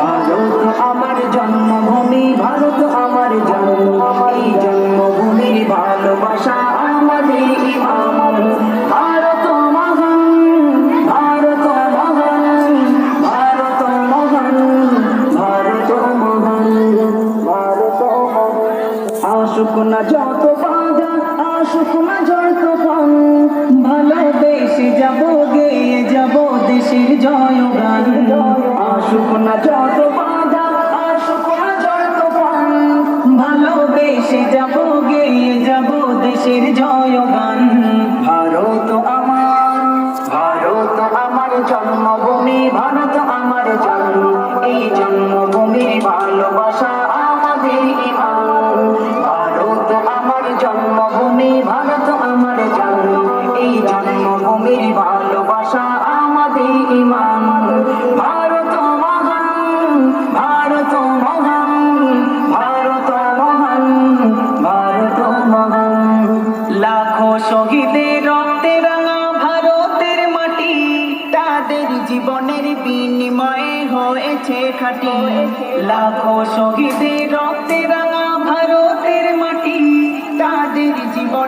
ভারত আমার জন্মভূমি, ভারত আমার জন্ম, এই জন্মভূমির ভালোবাসা আমাদের ইমান। ভারত মহান, ভারত মহান, ভারত মহান, ভারত মহান, ভারত মহান। আসুক না যত বাধা, আসুক না যত প্রাণ, ভালোবেসে যাব, গেয়ে যাব দেশের জয়গান। আসুক না যত বাধা, আসুক না যত প্রাণ, ভালোবেসে যাব, গেয়ে যাব দেশের জয়গান। ভারত আমার, ভারত আমার জন্মভূমি, ভারত আমার জন্ম, এই জন্মভূমির ভালোবাসা আমাদের ইমান। ভারত আমার জন্মভূমি, ভারত আমার জন্ম, এই জন্মভূমির ভালোবাসা আমাদের ইমান। ভারত মহান, ভারত মহান, ভারত মহান, ভারত মহান। লাখো শহীদের রক্তে রাঙা ভারতের মাটি, তাদের জীবনের বিনিময়ে হয়েছে খাঁটি। লাখো শহীদের রক্তে রাঙা ভারতের মাটি, তাদের জীবন